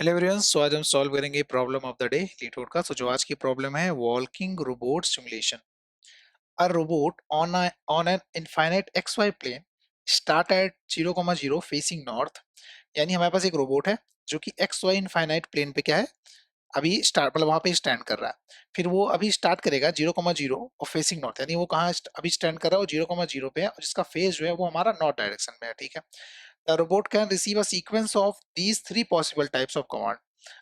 Hello everyone, सो आज हम solve करेंगे प्रॉब्लम ऑफ द डे लीड का। सो जो आज की प्रॉब्लम है, walking robot simulation. A robot on an infinite X Y plane start at 0,0 facing north. यानी हमारे पास एक रोबोट है जो कि एक्स वाई इनफाइनाइट प्लेन पे क्या है, अभी स्टार्ट मतलब वहां पे स्टैंड कर रहा है। फिर वो अभी स्टार्ट करेगा 0,0 और फेसिंग नॉर्थ, यानी वो कहाँ अभी स्टैंड कर रहा है, वो 0,0 पे है और जिसका फेस जो है वो हमारा नॉर्थ डायरेक्शन में है। ठीक है। The robot can receive a sequence of these three possible types of command.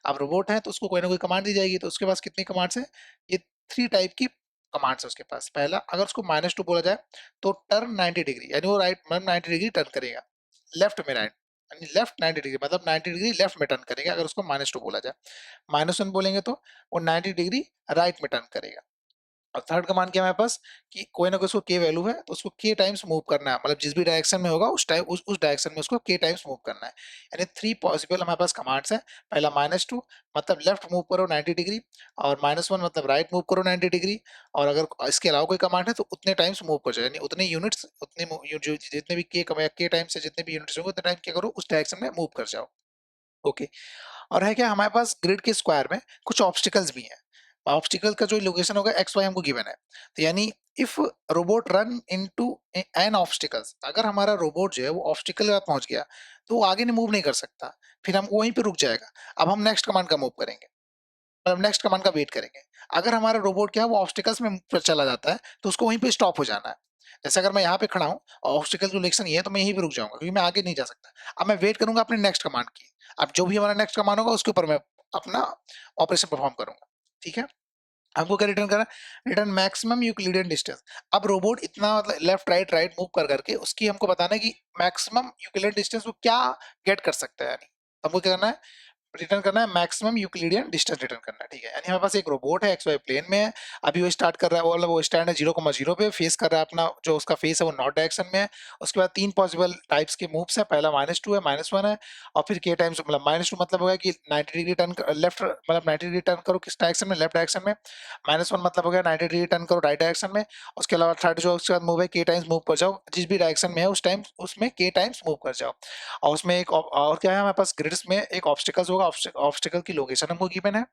अब रोबोट है तो उसको कोई ना कोई कमांड दी जाएगी, तो उसके पास कितनी कमांड्स हैं? ये थ्री टाइप की कमांड्स है उसके पास। पहला, अगर उसको -2 बोला जाए तो टर्न 90 डिग्री, यानी वो राइट मतलब 90 डिग्री टर्न करेगा लेफ्ट में, राइट यानी लेफ्ट 90 डिग्री मतलब 90 डिग्री लेफ्ट में टर्न करेगा अगर उसको -2 बोला जाए। -1 बोलेंगे तो वो 90 डिग्री राइट में टर्न करेगा। और थर्ड कमांड क्या है हमारे पास कि कोई ना कोई उसको के वैल्यू है तो उसको के टाइम्स मूव करना है, मतलब जिस भी डायरेक्शन में होगा उस टाइम उस डायरेक्शन में उसको के टाइम्स मूव करना है। यानी थ्री पॉसिबल हमारे पास कमांड्स हैं। पहला -2 मतलब लेफ्ट मूव करो 90 डिग्री, और -1 मतलब राइट मूव करो 90 डिग्री। और अगर इसके अलावा कोई कमांड है तो उतने टाइम्स मूव कर जाए, यानी उतने यूनिट्स उतने जो जितने भी के टाइम्स से जितने भी यूनिट्स होंगे उतने टाइम क्या करो, उस डायरेक्शन में मूव कर जाओ। ओके। और है क्या हमारे पास ग्रिड के स्क्वायर में कुछ ऑब्स्टिकल्स भी हैं। ऑब्स्टिकल का जो लोकेशन होगा एक्स वाई हमको गिवन है। तो यानी if robot run into an obstacles, अगर हमारा रोबोट जो है वो ऑब्स्टिकल के पास पहुंच गया तो वो आगे नहीं मूव नहीं कर सकता, फिर हम वहीं पे रुक जाएगा। अब हम नेक्स्ट कमांड का मूव करेंगे, मतलब नेक्स्ट कमांड का वेट करेंगे। अगर हमारा रोबोट क्या है वो ऑब्स्टिकल्स में चला जाता है तो उसको वहीं पे स्टॉप हो जाना है। जैसे अगर मैं यहाँ पे खड़ा हूँ और ऑब्स्टिकल जो लोकेशन ये है तो मैं यहीं पे रुक जाऊंगा क्योंकि मैं आगे नहीं जा सकता। अब मैं वेट करूंगा अपने नेक्स्ट कमांड की। अब जो भी हमारा नेक्स्ट कमांड होगा उसके ऊपर मैं अपना ऑपरेशन परफॉर्म करूंगा। ठीक है। हमको क्या रिटर्न करना है? Return maximum Euclidean distance. अब रोबोट इतना मतलब लेफ्ट राइट राइट मूव कर करके उसकी हमको बताना है कि मैक्सिमम यूक्लिडियन डिस्टेंस वो क्या गेट कर सकता है। यानी हमको क्या करना है? रिटर्न करना है मैक्सिमम यूक्लिडियन डिस्टेंस रिटर्न करना है। ठीक है। यानी हमारे पास एक रोबोट है एक्स वाई प्लेन में है। अभी वो स्टार्ट कर रहा है, वो मतलब वो स्टैंड है 0,0 पे, फेस कर रहा है अपना, जो उसका फेस है वो नॉर्थ डायरेक्शन में है। उसके बाद तीन पॉसिबल टाइप्स के मूव्स है। पहला -2 है, -1 है, और फिर के टाइम्स मतलब -2 मतलब होगा कि 90 डिग्री टर्न लेफ्ट मतलब 90 डिग्री टर्न करो किस डायरेक्शन में, लेफ्ट डायरेक्शन में। -1 मतलब हो गया 90 डिग्री टर्न करो राइट डायरेक्शन में। उसके अलावा थर्ड जो उसके बाद मूव है के टाइम्स मूव कर जाओ, जिस भी डायरेक्शन में है उस टाइम उसमें के टाइम्स मूव कर जाओ। और उसमें एक और क्या है हमारे पास ग्रिड्स में एक ऑब्स्टिकल्स होगा। ऑब्स्टिकल की लोकेशन हमको गिवन है।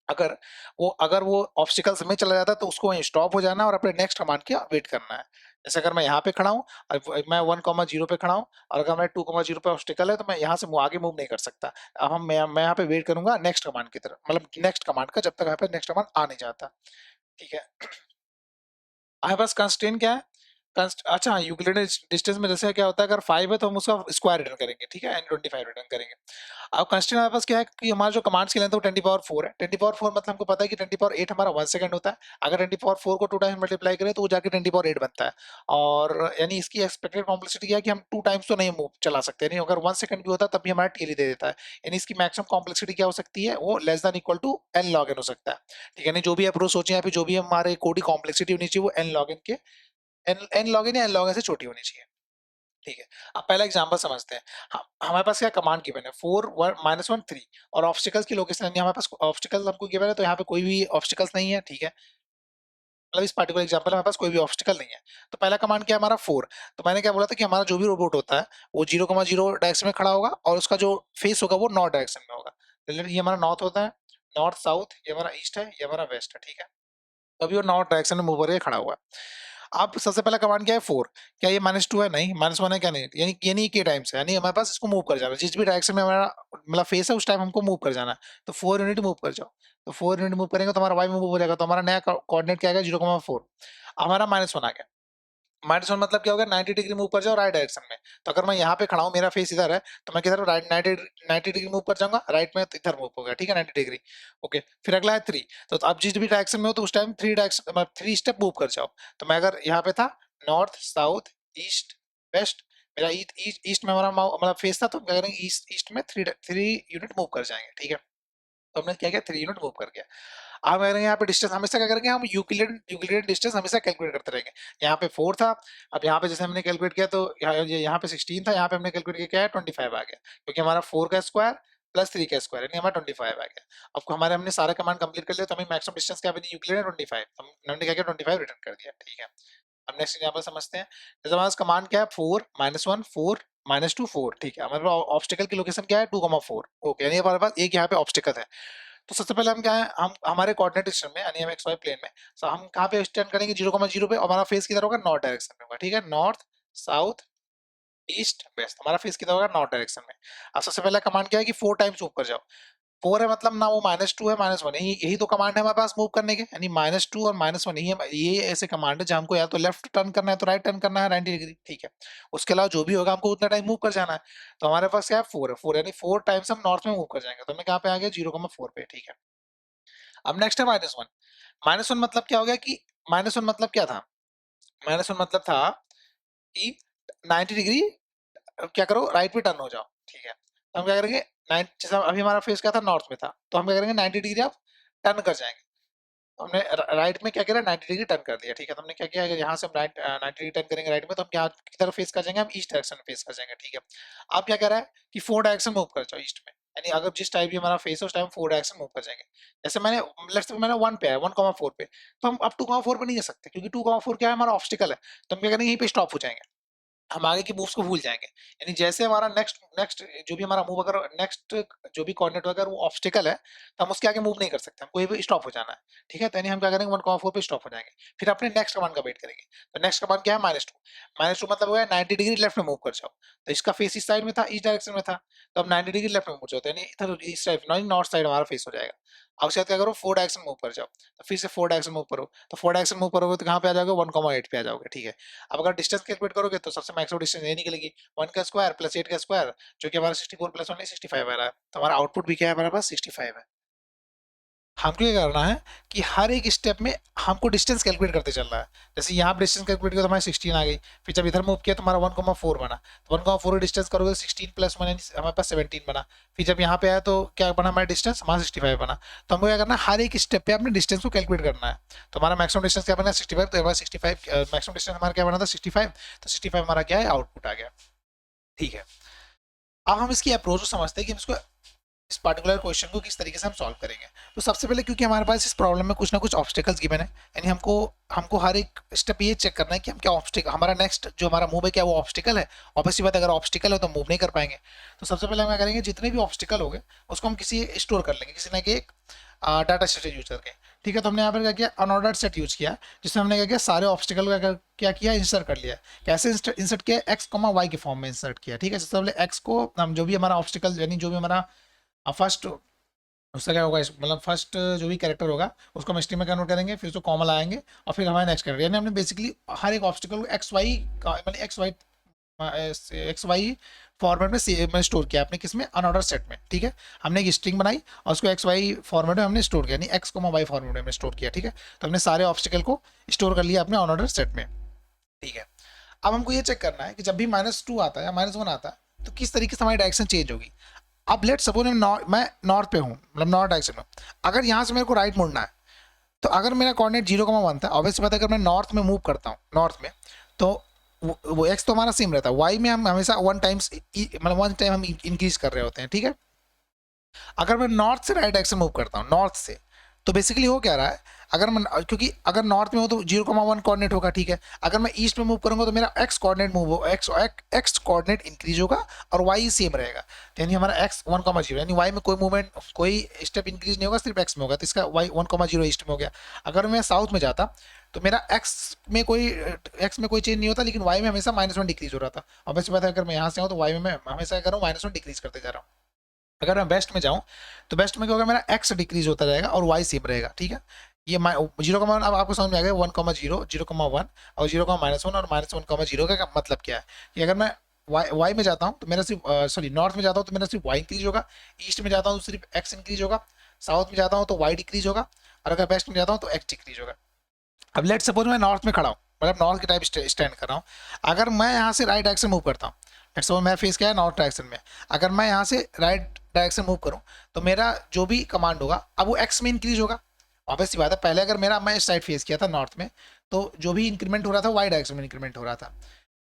अगर वो ऑब्स्टिकल्स में चला जाता है तो उसको वहीं स्टॉप हो जाना है और अपने नेक्स्ट कमांड का वेट करना है। जैसे अगर मैं यहाँ पे खड़ा हूँ और मैं 1,0 पे खड़ा हूँ और अगर मैं 2,0 पे ऑब्स्टिकल है तो मैं यहाँ से आगे मूव नहीं कर सकता। अब मैं यहाँ पे वेट करूंगा नेक्स्ट कमांड की तरफ, मतलब नेक्स्ट कमांड का, जब तक यहाँ पे नेक्स्ट कमांड आ नहीं जाता। ठीक है। हमारे पास कंस्ट्रेंट क्या है? अच्छा, यूक्लिडियन डिस्टेंस में जैसे क्या होता है, अगर 5 है तो हम उसका स्क्वायर रिटर्न करेंगे। ठीक है, N25 रिटर्न करेंगे। अब कंस्ट्रेंट हमारे पास क्या है कि हमारा जो कमांड्स की लेंथ है वो 10 पावर 4 है। 10 पावर 4 मतलब हमको पता है कि 10 पावर 8 हमारा 1 सेकंड होता है। अगर 10 पावर 4 को 2 टाइम्स मल्टीप्लाई करें तो वो जाके 10 पावर 8 बनता है। और यानी इसकी एक्सपेक्टेड कॉम्प्लेक्सिटी क्या है कि हम 2 टाइम्स तो नहीं मूव चला सकते, नहीं अगर 1 सेकंड भी होता है तब भी हमारा टीएल दे देता है। यानी इसकी मैक्सिमम कॉम्प्लेक्सिटी क्या हो सकती है, वो less than equal to N log N हो सकता है। ठीक है। यानी जो भी अप्रोच सोचे यहाँ पे, जो भी हमारे कोड की कॉम्प्लेक्सिटी होनी चाहिए वो एन लॉग एन के एन लॉग इन या एन लॉग एन से छोटी होनी चाहिए। ठीक है। अब पहला एग्जांपल समझते हैं। हमारे पास क्या कमांड गिवन है, 4 -1 3, और ऑब्स्टिकल्स की लोकेशन हमारे पास ऑब्स्टिकल्स हमको गिवन है तो यहाँ पे कोई भी ऑब्स्टिकल्स नहीं है। ठीक है। मतलब इस पार्टिकुलर एग्जांपल में हमारे पास कोई भी ऑब्स्टिकल नहीं है। तो पहला कमांड क्या है हमारा 4। तो मैंने क्या बोला था कि हमारा जो भी रोबोट होता है वो 0,0 डायरेक्शन में खड़ा होगा और उसका जो फेस होगा वो नॉर्थ डायरेक्शन में होगा। ये हमारा नॉर्थ होता है, नॉर्थ साउथ, ये हमारा ईस्ट है, ये हमारा वेस्ट है। ठीक है। तो अभी वो नॉर्थ डायरेक्शन में मूव करके खड़ा हुआ है। अब सबसे पहला कमांड क्या है 4। क्या ये -2 है? नहीं। -1 है? क्या नहीं। यानी ये नहीं के टाइम्स है, यानी हमारे पास इसको मूव कर जाना है जिस भी डायरेक्शन में हमारा मतलब फेस है उस टाइम हमको मूव कर जाना है। तो 4 यूनिट मूव कर जाओ। तो 4 यूनिट मूव करेंगे तो हमारा वाई मूव हो जाएगा, तो हमारा नया कोऑर्डिनेट क्या आएगा 0,4। हमारा -1 आ गया। -1 मतलब क्या होगा, 90 डिग्री मूव कर जाओ राइट डायरेक्शन में। तो अगर मैं यहाँ पे खड़ा हूँ, मेरा फेस इधर है, तो मैं किधर राइट 90 डिग्री मूव कर जाऊंगा राइट में, तो इधर मूव होगा। ठीक है, 90 डिग्री। ओके। फिर अगला है 3। तो आप जिस भी डायरेक्शन में हो तो उस टाइम 3 डायरेक्शन मतलब 3 स्टेप मूव कर जाओ। तो मैं अगर यहाँ पे था, नॉर्थ साउथ ईस्ट वेस्ट, मेरा ईस्ट ईस्ट में हमारा मतलब फेस था, तो क्या करेंगे ईस्ट ईस्ट में 3 यूनिट मूव कर जाएंगे। ठीक है। तो हमने क्या किया, 3 यूनिट मूव कर गया। अब करेंगे यहाँ पे डिस्टेंस हमेशा क्या करेंगे, हम यूक्लिडियन यूक्लिडियन डिस्टेंस हमेशा कैलकुलेट करते रहेंगे। यहाँ पे 4 था, अब यहाँ पे जैसे हमने कैलकुलेट किया तो यहाँ पे 16 था, यहाँ पे हमने कैलकुलेट किया क्या है 25 आ गया, क्योंकि हमारा 4 का स्क्वायर प्लस 3 का स्क्वायर यानी हमारा 25 आ गया। अब हमारे हमने सारे कमांड कंप्लीट कर लिया तो हमें मैक्सिमम डिस्टेंस क्या बनी, यूक्लिडियन 25। हमने क्या किया 25 रिटर्न कर दिया। ठीक है। अब नेक्स्ट एग्जांपल समझते हैं। जैसे हमारे पास कमांड क्या है, 4 -1 4 -2 4, ठीक है। हमारे पास ऑब्स्टिकल की लोकेशन क्या है, 2,4, ओके, यानी हमारे पास एक यहाँ पे ऑब्स्टिकल है। तो सबसे पहले हम क्या है, हम हमारे कोऑर्डिनेट सिस्टम में यानी हम एक्स वाई प्लेन में, so हम कहाँ पे स्टैंड करेंगे, 0,0 पे, और हमारा फेस किधर होगा, नॉर्थ डायरेक्शन में होगा, ठीक है। नॉर्थ साउथ ईस्ट वेस्ट, हमारा फेस किधर होगा, नॉर्थ डायरेक्शन में। अब सबसे पहला कमांड क्या है कि 4 टाइम्स मूव कर जाओ। 4 है मतलब ना वो -2 है -1 है, यही तो कमांड है हमारे पास मूव करने के, यानी -2 और -1, ये ऐसे कमांड है जहाँ हमको या तो लेफ्ट टर्न करना है तो राइट टर्न करना है 90 डिग्री, ठीक है। उसके अलावा जो भी होगा हमको उतना टाइम मूव कर जाना है। तो हमारे पास क्या है, 4 है, 4 यानी 4 टाइम्स हम नॉर्थ में मूव कर जाएंगे, तो हमें कहाँ पे आ गया, 0,4 पे, ठीक है। अब नेक्स्ट है -1। -1 मतलब क्या हो गया कि -1 मतलब क्या था, -1 मतलब था कि 90 डिग्री क्या करो, राइट पे टर्न हो जाओ, ठीक है। तो हम क्या करेंगे, 9 जैसे अभी हमारा फेस क्या था, नॉर्थ में था, तो हम क्या करेंगे, 90 डिग्री आप टर्न कर जाएंगे। तो हमने राइट में क्या किया, 90 डिग्री टर्न कर दिया, ठीक है। तो हमने क्या किया, अगर यहाँ से हम राइट 90 डिग्री टर्न करेंगे राइट में, तो हम क्या की तरफ फेस कर जाएंगे, हम ईस्ट डायरेक्शन में फेस कर जाएंगे, ठीक है। अब क्या कह रहा है कि 4 डायरेक्शन मूव कर जाओ ईस्ट में, यानी अगर जिस टाइप भी हमारा फेस है उस टाइम 4 डायरेक्शन मूव कर जाएंगे। जैसे मैंने लेट्स से मैंने 1 पे है, 1,4 पे, तो हम अब 2,4 पे नहीं जा सकते, क्योंकि 2,4 क्या है, हमारा ऑब्स्टिकल है। तो हम क्या करेंगे, यहीं पे स्टॉप हो जाएंगे, हम आगे की मूव्स को भूल जाएंगे। यानी जैसे हमारा नेक्स्ट नेक्स्ट जो भी हमारा मूव, अगर नेक्स्ट जो भी कोऑर्डिनेट अगर वो ऑब्स्टिकल है, तो हम उसके आगे मूव नहीं कर सकते, हमको ये भी स्टॉप हो जाना है, ठीक है। तो यानी हम क्या करेंगे, 1,4 पे स्टॉप हो जाएंगे, फिर अपने नेक्स्ट कमांड का वेट करेंगे। तो नेक्स्ट कमांड क्या है, -2। -2 मतलब हुआ 90 डिग्री लेफ्ट में मूव कर जाओ। तो इसका फेस इस साइड में था, इस डायरेक्शन में था, तो अब 90 डिग्री लेफ्ट में मूव जाओ, यानी इधर इस साइड नॉर्थ साइड हमारा फेस हो जाएगा। अब उसके बाद क्या करो, 4 डायरेक्शन मूव कर जाओ, तो फिर से 4 डायरेक्शन मूव करो, तो 4 डायरेक्शन मूव करोगे तो कहाँ पे आ जाओगे, 1,8 पे आ जाओगे, ठीक है। अब अगर डिस्टेंस कैलकुलेट करोगे तो सबसे मैक्सिमम डिस्टेंस ये निकलेगी, 1 का स्क्वायर प्लस 8 का स्क्वायर, जो कि हमारा 64 प्लस 1 65 आ रहा है। तो हमारा आउटपुट भी क्या है, हमारे पास 65 है। हमको ये करना है कि हर एक स्टेप में हमको डिस्टेंस कैलकुलेट करते चलना है। जैसे यहाँ पे डिस्टेंस कैलकुलेट किया तो हमारी 16 आ गई, फिर जब इधर मूव किया तो हमारा 1,4 बना, तो 1,4 डिस्टेंस करोगे तो 16 प्लस 1 हमारे पास 17 बना, फिर जब यहाँ पे आया तो क्या बना, हमारा डिस्टेंस हमारा 65 बना। तो हमको क्या करना है, हर एक स्टेप पे अपने डिस्टेंस को कैलकुलेट करना है। तो हमारा मैक्सिमम डिस्टेंस क्या बना, 65, तो हमारा 65 मैक्सिमम डिस्टेंस हमारा क्या बना था, 65, तो 65 हमारा क्या है, आउटपुट आ गया, ठीक है। अब हम इसकी अप्रोच को समझते हैं कि हम इसको इस पर्टिकुलर क्वेश्चन को किस तरीके से हम सॉल्व करेंगे। तो सबसे पहले क्योंकि हमारे पास इस प्रॉब्लम में कुछ ना कुछ ऑब्स्टेकल्स गिवन है, यानी हमको हमको हर एक स्टेप ये चेक करना है कि हम क्या ऑब्स्टिकल, हमारा नेक्स्ट जो हमारा मूव है क्या वो ऑब्स्टिकल है। ऑब्वियसली बात, अगर ऑब्स्टिकल है तो मूव नहीं कर पाएंगे। तो सबसे पहले हम क्या करेंगे, जितने भी ऑब्स्टिकल हो गए उसको हम किसी स्टोर कर लेंगे, किसी ना कि एक डाटा सेट यूज करके, ठीक है। तो हमने यहाँ पर क्या किया, अनऑर्डर्ड सेट यूज किया, जिसमें हमने क्या किया, सारे ऑब्स्टिकल का क्या किया, इंसर्ट कर लिया। कैसे इंसर्ट किया, एक्स कॉमा वाई के फॉर्म में इंसर्ट किया, ठीक है। सबसे पहले एक्स को हम जो भी हमारा ऑब्स्टिकल यानी जो भी हमारा फर्स्ट उसका क्या होगा, मतलब फर्स्ट जो भी कैरेक्टर होगा उसको हम स्ट्रिंग में कन्वर्ट करेंगे, फिर उसको कॉमा लाएंगे, और फिर हमारे नेक्स्ट कैरेक्टर, यानी हमने बेसिकली हर एक ऑब्स्टिकल को एक्स वाई का मतलब एक्स वाई फॉर्मेट में स्टोर किया आपने, किसमें, अनऑर्डर सेट में, ठीक है। हमने एक स्ट्रिंग बनाई और उसको एक्स वाई फॉर्मेट में हमने स्टोर किया, यानी एक्स कोमा वाई फॉर्मेट में हमने स्टोर किया, ठीक है। तो हमने सारे ऑब्स्टिकल को स्टोर कर लिया अपने अनऑर्डर सेट में, ठीक है। अब हमको ये चेक करना है कि जब भी -2 आता है या -1 आता है तो किस तरीके से हमारी डायरेक्शन चेंज होगी। अब लेट सपोज मैं नॉर्थ पे हूँ, मतलब नॉर्थ डायरेक्शन में, अगर यहाँ से मेरे को राइट मुड़ना है, तो अगर मेरा कोऑर्डिनेट 0,1 था, ऑब्वियसली बात है अगर मैं नॉर्थ में मूव करता हूँ, नॉर्थ में, तो वो एक्स तो हमारा सेम रहता है, वाई में हम हमेशा 1 टाइम्स मतलब 1 टाइम हम इंक्रीज कर रहे होते हैं, ठीक है। अगर मैं नॉर्थ से राइट डायरेक्शन मूव करता हूँ, नॉर्थ से, तो बेसिकली हो क्या रहा है, अगर मैं, क्योंकि अगर नॉर्थ में हो तो 0,1 कोऑर्डिनेट होगा, ठीक है। अगर मैं ईस्ट में मूव करूंगा तो मेरा एक्स कोऑर्डिनेट मूव हो एक्स कोऑर्डिनेट इंक्रीज होगा और वाई सेम रहेगा, यानी हमारा एक्स 1,0, यानी वाई में कोई मूवमेंट, कोई स्टेप इंक्रीज नहीं होगा, सिर्फ एक्स में होगा, तो इसका वाई 1,0 ईस्ट में हो गया। अगर मैं साउथ में जाता तो मेरा एक्स में कोई चेंज नहीं होता, लेकिन वाई में हमेशा -1 डिक्रीज हो रहा था। अब ऐसी बात है, अगर मैं यहाँ से हूँ तो वाई में मैं हमेशा कर रहा हूँ -1 डिक्रीज करते जा रहा हूँ। अगर मैं वेस्ट में जाऊं तो वेस्ट में क्या होगा, मेरा एक्स डिक्रीज होता रहेगा और वाई सेम रहेगा, ठीक है। ये 0,1 अब आपको समझ में आ गया, 1,0 0,1 और 0,-1 और -1,0 का मतलब क्या है कि अगर मैं वाई में जाता हूँ तो मेरा सिर्फ सॉरी नॉर्थ में जाता हूँ तो मेरा सिर्फ वाई इंक्रीज होगा, ईस्ट में जाता हूँ तो सिर्फ एक्स इंक्रीज होगा, साउथ में जाता हूँ तो वाई डिक्रीज होगा, और अगर वेस्ट में जाता हूँ तो एक्स डिक्रीज होगा। अब लेट सपोज मैं नॉर्थ में खड़ा हूँ, मतलब नॉर्थ के टाइप स्टैंड कर रहा हूँ, अगर मैं यहाँ से राइट डायरेक्शन मूव करता हूँ, लेट सपोज मेरा फेस क्या है, नॉर्थ डायरेक्शन में, अगर मैं यहाँ से राइट डायरेक्शन मूव करूँ तो मेरा जो भी कमांड होगा अब वो एक्स में इंक्रीज होगा। ऑब्वियसली बात है, पहले अगर मेरा मैं इस साइड फेस किया था नॉर्थ में, तो जो भी इंक्रीमेंट हो रहा था वाई डायरेक्शन में इंक्रीमेंट हो रहा था।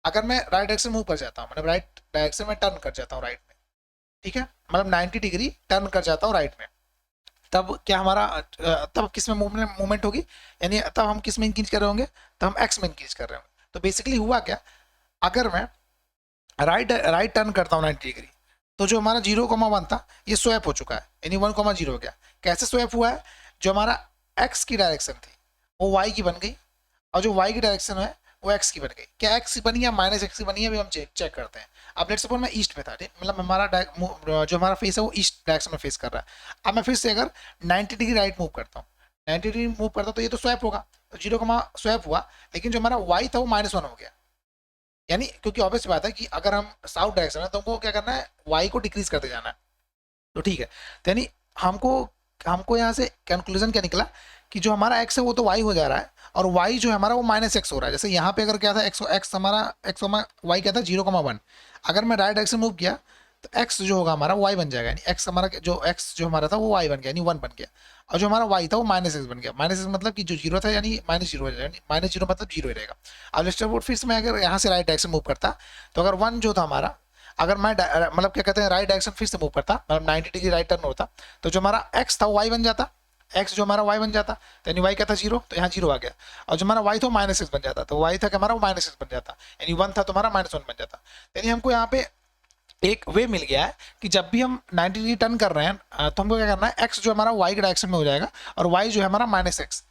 अगर मैं राइट डायरेक्शन मूव कर जाता हूँ, मतलब राइट डायरेक्शन में टर्न कर जाता हूँ राइट में, ठीक है, मतलब 90 डिग्री टर्न कर जाता हूँ राइट में, तब क्या हमारा तब किस में मूवमेंट होगी, यानी तब हम किस में इंक्रीज कर रहे होंगे, तब हम एक्स में इंक्रीज कर रहे होंगे। तो बेसिकली हुआ क्या, अगर मैं राइट राइट टर्न करता हूँ 90 डिग्री, तो जो हमारा 0,1 था ये स्वैप हो चुका है, यानी 1,0 हो गया। कैसे स्वैप हुआ है, जो हमारा एक्स की डायरेक्शन थी वो वाई की बन गई, और जो वाई की डायरेक्शन है वो एक्स की बन गई। क्या एक्स की बनी है माइनस एक्स की बनी है, अभी हम चेक करते हैं। अब लेट्स सपोज मैं ईस्ट में था, ठीक, मतलब हमारा जो हमारा फेस है वो ईस्ट डायरेक्शन में फेस कर रहा है। अब मैं फिर से अगर 90 डिग्री राइट मूव करता हूँ, 90 डिग्री मूव करता हूँ, तो ये तो स्वैप होगा, तो 0, स्वैप हुआ, लेकिन जो हमारा वाई था वो -1 हो गया। यानी क्योंकि ऑब्वियस बात है कि अगर हम साउथ डायरेक्शन है तो हमको क्या करना है, वाई को डिक्रीज करते जाना है। तो ठीक है, तो यानी हमको हमको यहाँ से कंक्लूजन क्या निकला कि जो हमारा एक्स है वो तो वाई हो जा रहा है, और वाई जो है हमारा वो -x हो रहा है। जैसे यहाँ पे अगर क्या था, एक्स एक्स हमारा एक्स वाई क्या था 0,1, अगर मैं राइट डायरेक्शन मूव किया तो एक्स जो होगा हमारा वाई बन जाएगा, यानी एक्स हमारा जो एक्स जो हमारा था वो वाई बन गया, यानी 1 बन गया। और जो हमारा वाई था वो -x बन गया, -x मतलब कि जो 0 था यानी -0 हो जाएगा, यानी -0 मतलब 0 ही रहेगा। अब लेट्स सपोज फिर से मैं अगर यहाँ से राइट डायरेक्शन मूव करता, तो अगर 1 जो था हमारा, अगर मैं मतलब क्या कहते हैं राइट डायरेक्शन फिर से मूव करता, मतलब 90 डिग्री राइट टर्न होता, तो जो हमारा एक्स था वो वाई बन जाता, एक्स जो हमारा वाई बन जाता, तो यानी वाई क्या था 0, तो यहाँ 0 आ गया। और जो हमारा वाई था -x बन जाता, तो वाई था कि हमारा वो -x बन जाता, यानी 1 था तो हमारा -1 बन जाता। यानी हमको यहाँ पे एक वे मिल गया है कि जब भी हम 90 डिग्री टर्न कर रहे हैं तो हमको क्या करना है, एक्स जो हमारा वाई के डायरेक्शन में हो जाएगा और वाई जो है हमारा -x।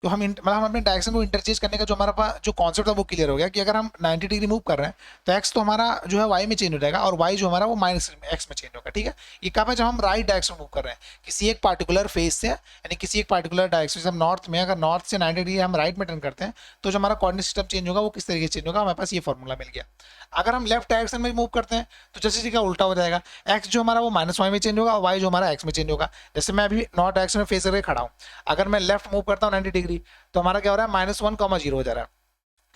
तो हम मतलब हम अपने डायरेक्शन को इंटरचेंज करने का जो हमारा पास जो कॉन्सेप्ट था वो क्लियर हो गया कि अगर हम 90 डिग्री मूव कर रहे हैं तो एक्स तो हमारा जो है वाई में चेंज हो जाएगा और वाई जो हमारा वो -x में चेंज होगा। ठीक है, ये कब है, जब हम राइट डायरेक्शन मूव कर रहे हैं किसी एक पार्टिकुलर फेज से, यानी किसी एक पार्टिकुलर डायरेक्शन से। हम नॉर्थ में, अगर नॉर्थ से 90 डिग्री हम राइट में टर्न करते हैं तो जो हमारा कोऑर्डिनेट सिस्टम चेंज होगा वो किस तरीके से चेंज होगा, हमारे पास ये फॉर्मूला मिल गया। अगर हम लेफ्ट डायरेक्शन में मूव करते हैं तो जैसे जी का उल्टा हो जाएगा, एक्स जो हमारा वो -y में चेंज होगा और वाई जो हमारा एक्स में चेंज होगा। जैसे मैं अभी नॉर्थ डायरेक्शन में फेस करके खड़ा हूँ, अगर मैं लेफ्ट मूव करता हूँ 90 डिग्री, तो हमारा क्या हो रहा है, -1,0 हो जा रहा है।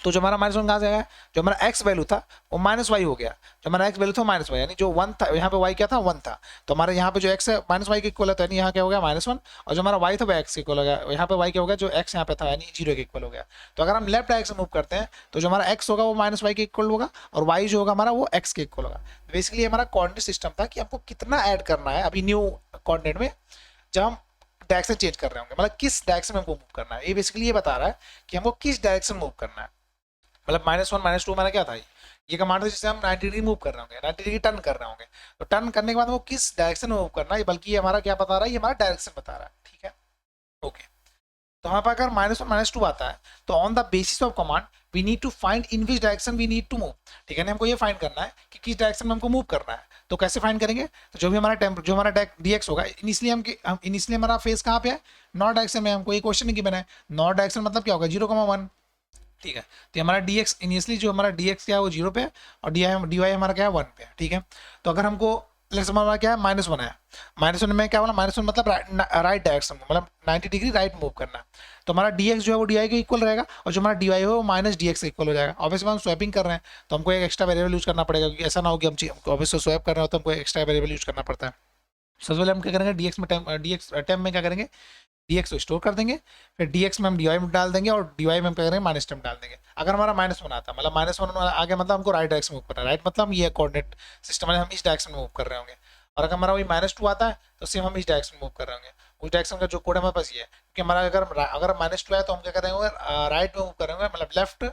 तो जो हमारा -1 कहाँ से आया, जो हमारा एक्स वैल्यू था वो -y हो गया, जो हमारा एक्स वैल्यू था -y, यानी जो 1 था यहाँ पे y क्या था 1 था, तो हमारे यहाँ पे जो x है -y के इक्वल है, तो यानी यहाँ क्या हो गया -1, और जो हमारा y था वो x के इक्वल हो गया, यहाँ पे y क्या हो गया, जो x यहाँ पे था यानी 0 के इक्वल हो गया। तो अगर हम लेफ्ट डायरेक्शन मूव करते हैं तो जो हमारा x होगा वो -y के इक्वल होगा और y जो होगा हमारा वो x के इक्वल होगा। बेसिकली हमारा कोऑर्डिनेट सिस्टम था कि हमको कितना ऐड करना है अभी न्यू कोऑर्डिनेट में जब हम डायरेक्शन चेंज कर रहे होंगे, मतलब किस डायरेक्शन में हमको मूव करना है। ये बेसिकली ये बता रहा है कि हमको किस डायरेक्शन मूव करना है। मतलब -1 -2 हमारा क्या था, ये कमांड था जिससे हम 90 डिग्री मूव कर रहे होंगे, 90 डिग्री टर्न कर रहे होंगे। तो टर्न करने के बाद वो किस डायरेक्शन में मूव करना है, बल्कि ये हमारा क्या बता रहा है, ये हमारा डायरेक्शन बता रहा है। ठीक है, ओके। तो हमारे पास अगर -1 -2 आता है तो on the basis of command we need to find in which direction we need to move. ठीक है ना, हमको ये फाइंड करना है कि किस डायरेक्शन में हमको मूव करना है। तो कैसे फाइंड करेंगे, तो जो भी हमारा जो हमारा dx होगा, इनिशियली हमारा फेस कहाँ पे है, नॉर्थ डायरेक्शन में। हमको ये क्वेश्चन नहीं गिवन है, नॉर्थ डायरेक्शन मतलब क्या होगा 0,1। ठीक है, तो हमारा dx इनिशियली जो हमारा dx क्या है वो 0 पे है और dy हमारा क्या है 1 पे है। ठीक है, तो अगर हमको लेट्स हमारा क्या है -1 है, -1 में क्या बोला, -1 मतलब राइट डायरेक्शन में, मतलब 90 डिग्री राइट मूव करना है। तो हमारा dx जो है वो dy के इक्वल रहेगा और जो हमारा dy है वो -dx के इक्वल हो जाएगा। ऑब्वियसली हम स्वैपिंग कर रहे हैं तो हमको एक एक्स्ट्रा वेरिएबल यूज करना पड़ेगा, क्योंकि ऐसा ना हो कि हम ऑब्वियसली स्वैप कर रहे हो तो हमको एक्स्ट्रा वेरिएबल यूज करना पड़ता है। सबसे पहले हम क्या करेंगे, dx टर्म में क्या करेंगे, dx को स्टोर कर देंगे, फिर dx में हम dy में डाल देंगे और dy में हम क्या करेंगे माइनस टर्म डाल देंगे। अगर हमारा -1 आता है मतलब -1 आ गया, मतलब हमको राइट डायरेक्शन मूव करना है। राइट मतलब ये कोऑर्डिनेट सिस्टम है, हम इस डायरेक्शन में मूव कर रहे होंगे। और अगर हमारा वही -2 आता है तो सेम हम इस डायरेक्शन में मूव कर रहे होंगे। उस डायरेक्शन का जो कोड हमारे पास ये है, क्योंकि हमारा अगर -2 आया तो हम क्या कर रहे होंगे, राइट में मूव कर रहे होंगे, मतलब लेफ्ट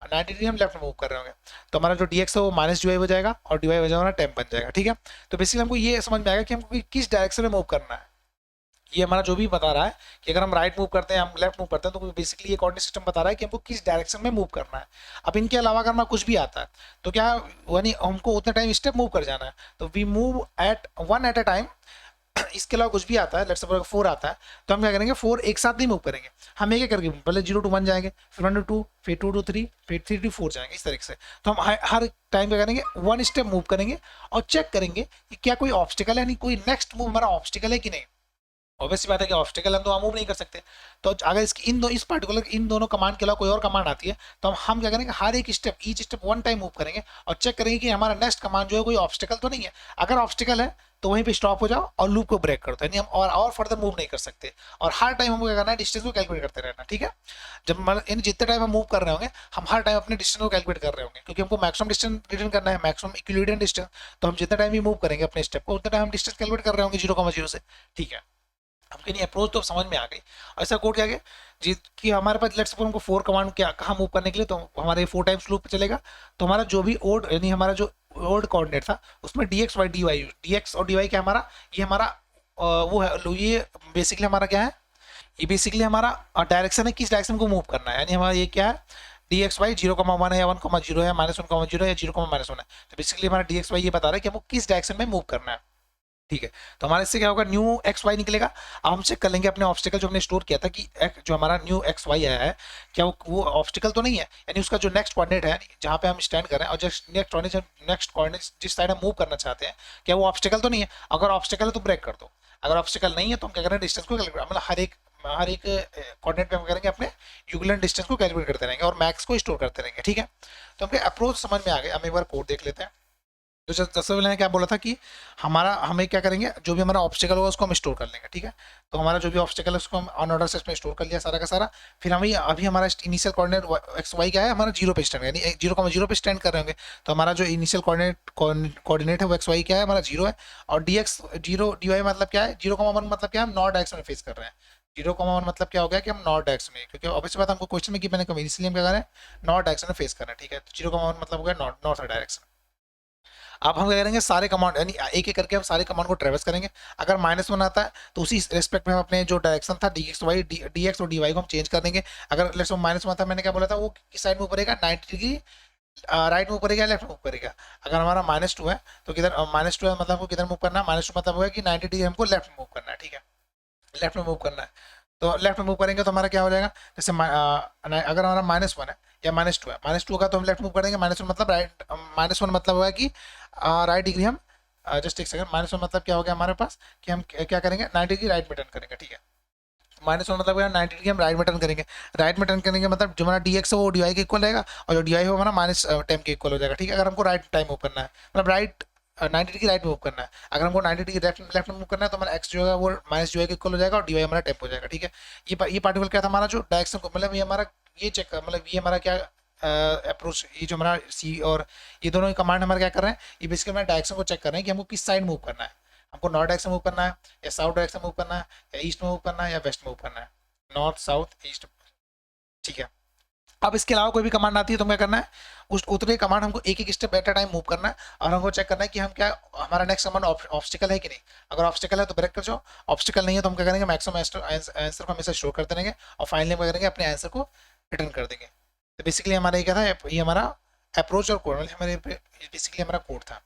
90 डिग्री हम लेफ्ट में मूव कर रहे होंगे। तो हमारा जो dx है वो -dy हो जाएगा और dy हो जाएगा टेम बन जाएगा। ठीक है, तो बेसिकली हमको ये समझ में आएगा कि हमको किस डायरेक्शन में मूव करना है। ये हमारा जो भी बता रहा है कि अगर हम राइट मूव करते हैं, हम लेफ्ट मूव करते हैं, तो बेसिकली ये कोऑर्डिनेट सिस्टम बता रहा है कि हमको किस डायरेक्शन में मूव करना है। अब इनके अलावा अगर हमारा कुछ भी आता है तो क्या यानी हमको उतना टाइम स्टेप मूव कर जाना है, तो we move at 1 at a time. इसके अलावा कुछ भी आता है, लेट्स सपोज 4 आता है, तो हम क्या करेंगे 4 एक साथ नहीं मूव करेंगे, हम एक एक करके पहले 0 to 1 जाएंगे, फिर 1 to 2, फिर 2 to 3, फिर 3 to 4 जाएंगे, इस तरीके से। तो हम हर टाइम क्या करेंगे 1 स्टेप मूव करेंगे और चेक करेंगे कि क्या कोई ऑब्स्टिकल है, नहीं कोई नेक्स्ट मूव हमारा ऑब्स्टिकल है कि नहीं। ऑब्वियसली बात है कि ऑब्स्टिकल हम तो मूव नहीं कर सकते। तो अगर इसकी इस पार्टिकुलर इन दोनों कमांड के अलावा कोई और कमांड आती है तो हम क्या करेंगे, हर एक step each step 1 time move करेंगे और चेक करेंगे कि हमारा नेक्स्ट कमांड जो है कोई ऑब्स्टिकल तो नहीं है। अगर ऑब्स्टिकल है तो वहीं पे स्टॉप हो जाओ और लूप को ब्रेक कर दो, यानी हम और फर्दर मूव नहीं कर सकते। और हर टाइम हमको क्या करना है, डिस्टेंस को कैलकुलेट करते रहना। ठीक है, जब यानी जितने टाइम हम मूव कर रहे होंगे हम हर टाइम अपने डिस्टेंस को कैलकुलेट कर रहे होंगे, क्योंकि हमको मैक्सिमम डिस्टेंस रिटर्न करना है, मैक्सिमम इक्विलिब्रियम डिस्टेंस। तो हम जितना टाइम भी मूव करेंगे अपने स्टेप को उतना टाइम हम डिस्टेंस कैलकुलेट कर रहे होंगे 0,0 से। ठीक है, हमको नहीं अप्रोच तो अब समझ में आ गई। ऐसा कोड क्या गया जी कि हमारे पास लेट्स सपोज हमको 4 कमांड क्या कहाँ मूव करने के लिए, तो हमारे 4 टाइम्स लूप चलेगा। तो हमारा जो भी ओड यानी हमारा जो ओड कोऑर्डिनेट था उसमें dx y dy, dx और dy क्या हमारा, ये हमारा वो है ये बेसिकली हमारा क्या है, ये बेसिकली हमारा डायरेक्शन है, किस डायरेक्शन को मूव करना है, यानी हमारा ये क्या है डी एक्स वाई 0,1 है या 1,0 है, -1,0 है या 0,-1 है। तो बेसिकली हमारा डी एक्स वाई ये बता रहा है कि हमको किस डायरेक्शन में मूव करना है। ठीक है, तो हमारे इससे क्या होगा, न्यू एक्स वाई निकलेगा। अब हम चेक कर लेंगे अपने ऑब्स्टिकल जो हमने स्टोर किया था कि जो हमारा न्यू एक्स वाई आया है क्या वो ऑब्स्टिकल तो नहीं है, यानी उसका जो नेक्स्ट कोऑर्डिनेट है जहाँ पे हम स्टैंड कर रहे हैं और जस्ट नेक्स्ट कोऑर्डिनेट जिस साइड हम मूव करना चाहते हैं क्या वो ऑब्स्टिकल तो नहीं है। अगर ऑब्स्टिकल है तो ब्रेक कर दो, अगर ऑब्स्टिकल नहीं है तो हम क्या करें डिस्टेंस को कैलकुलेट, मतलब हर एक कोऑर्डिनेट पे हम करेंगे अपने यूक्लिडियन डिस्टेंस को कैलकुलेट करते रहेंगे और मैक्स को स्टोर करते रहेंगे। ठीक है, तो हमके अप्रोच समझ में आ गए। हम एक बार कोड देख लेते हैं। तो जैसे मैंने क्या बोला था कि हमें क्या करेंगे, जो भी हमारा ऑब्स्टिकल होगा उसको हम स्टोर कर लेंगे। ठीक है, तो हमारा जो भी ऑब्स्टिकल है उसको हम ऑन ऑर्डर सेट में स्टोर कर लिया सारा का सारा। फिर हमें अभी हमारा इनिशियल कोऑर्डिनेट एक्स वाई क्या है, हमारा 0 पे स्टैंड, यानी 0,0 पे स्टैंड कर रहे होंगे। तो हमारा जो इनिशियल कोऑर्डिनेट है वो एक्स वाई क्या है, हमारा 0 है। और डी एक्स 0 डी वाई मतलब क्या है, 0,1 मतलब क्या है, हम नॉर्थ डायरेक्शन में फेस कर रहे हैं। 0,1 मतलब क्या हो गया कि हम नॉर्थ डायरेक्शन में, क्योंकि ऑब्वियस बात हमको क्वेश्चन में कि मैंने कभी, इसलिए हम क्या कर रहे हैं नॉर्थ डायरेक्शन में फेस कर रहे हैं। ठीक है, तो 0,1 मतलब हो गया नॉर्थ डायरेक्शन। अब हम क्या करेंगे, सारे कमांड यानी एक एक करके हम सारे कमांड को ट्रेवर्स करेंगे। अगर -1 आता है तो उसी रेस्पेक्ट में हम अपने जो डायरेक्शन था डी एक्स और डी वाई को हम चेंज कर देंगे। अगर लेट्स -1 था, मैंने क्या बोला था, वो किस साइड मूव करेगा, 90 डिग्री राइट मूव करेगा, लेफ्ट मूव करेगा। अगर हमारा -2 है तो किधर, -2 है मतलब हमको किधर मूव करना है, -2 मतलब होगा कि 90 डिग्री हमको लेफ्ट मूव करना है। ठीक है, लेफ्ट में मूव करना है। तो लेफ्ट में मूव करेंगे तो हमारा क्या हो जाएगा, जैसे अगर हमारा -1 है या -2 है, -2 होगा तो हम लेफ्ट मूव करेंगे, -1 मतलब राइट, -1 मतलब होगा कि राइट डिग्री हम जस्ट एक सेकंड, -1 मतलब क्या हो गया हमारे पास कि हम क्या करेंगे 90 डिग्री राइट में टर्न करेंगे। ठीक है, -1 मतलब 90 डिग्री हम राइट में टर्न करेंगे। राइट में टर्न करेंगे मतलब जो हमारा डी एक्स है वो डी वाई के इक्वल रहेगा और जो डी वाई हो हमारा -10 के इक्वल हो जाएगा। ठीक है, अगर हमको राइट टाइम मूव करना है, मतलब राइट 90 डिग्री राइट मूव करना है। अगर हमको 90 डिग्री लेफ्ट में मूव करना है तो हमारा एक्स जो है वो माइनस जो है इक्वल हो जाएगा और डी वाई हमारा टेम्प हो जाएगा। ठीक है, ये पार्टिकल क्या था हमारा, जो डायरेक्शन को मतलब ये हमारा ये चेक मतलब ये हमारा क्या अप्रोच, ये जो हमारा सी और ये दोनों ही कमांड हमारे क्या कर रहे हैं, ये बेसिकली हमारे डायरेक्शन को चेक कर रहे हैं कि हमको किस साइड मूव करना है। हमको नॉर्थ डायरेक्शन मूव करना है या साउथ डायरेक्शन मूव करना है या ईस्ट मूव करना है या वेस्ट मूव करना है, नॉर्थ साउथ ईस्ट। ठीक है, अब इसके अलावा कोई भी कमांड आती है तो क्या करना है, उस उतने कमांड हमको एक एक step at a time move करना है और हमको चेक करना है कि हम क्या, हमारा नेक्स्ट कमांड ऑब्स्टिकल है कि नहीं। अगर ऑब्स्टिकल है तो ब्रेक कर जाओ, ऑब्स्टिकल नहीं है तो हम क्या करेंगे मैक्सिमम आंसर को हमेशा स्टोर करते रहेंगे और फाइनली हम क्या करेंगे अपने आंसर को रिटर्न कर देंगे। तो बेसिकली हमारा ये क्या था, ये हमारा अप्रोच और कोड, मतलब हमारे बेसिकली हमारा कोड था।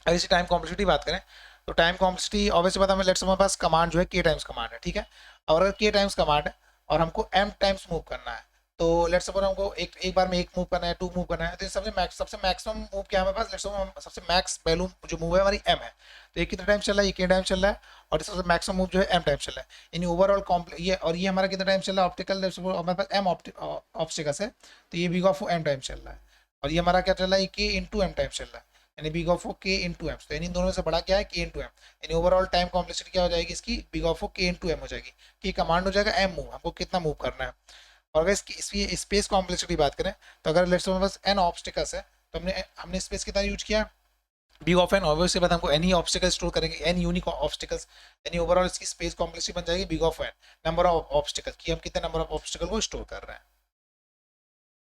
अगर इसी टाइम कॉम्प्लेक्सिटी बात करें तो टाइम कॉम्प्लेक्सिटी ऑब्वियसली बात, हमें लेट्स हमारे पास कमांड जो है के टाइम्स कमांड है। ठीक है, और अगर के टाइम्स कमांड है और हमको एम टाइम्स मूव करना है, तो लेट्स सपोज हमको एक बार में एक मूव करना है, 2 मूव करना है, तो सबसे मैक्सिमम मूव क्या है हमारे पास, लेट्स सपोज सबसे मैक्स वैल्यू जो मूव है हमारी एम है। तो ये कितना टाइम चल रहा है, ये कितना टाइम चल रहा है, और सबसे मैक्सिमम मूव जो है एम टाइम चल रहा है, यानी ओवरऑल ये और ये हमारा कितना टाइम चल रहा है ऑप्टिकल, हमारे पास एम ऑप्टिकल्स है तो ये बिग ऑफ एम टाइम चल रहा है। और ये हमारा क्या चल रहा है, के इंटू एम टाइम चल रहा है, यानी बिग ऑफ के इंटू एम। तो यानी दोनों से बड़ा क्या है, के इंटू एम, यानी ओवरऑल टाइम कॉम्प्लेक्सिटी क्या हो जाएगी इसकी, बिग ऑफ के इंटू एम हो जाएगी। कि कमांड हो जाएगा एम मूव, हमको कितना मूव करना है। और अगर इसकी स्पेस कॉम्प्लेक्सिटी बात करें तो अगर लेट्स सपोज बस एन ऑब्स्टिकल्स है तो हमने स्पेस कितना यूज किया, बिग ऑफ एन, ऑब्वियसली बात हमको एन ही ऑब्स्टिकल स्टोर करेंगे, एन यूनिक ऑब्स्टिकल्स, यानी ओवरऑल इसकी स्पेस कॉम्प्लेक्सिटी बन जाएगी big of N number of obstacle, कि हम कितने नंबर ऑफ ऑब्स्टिकल को स्टोर कर रहे हैं।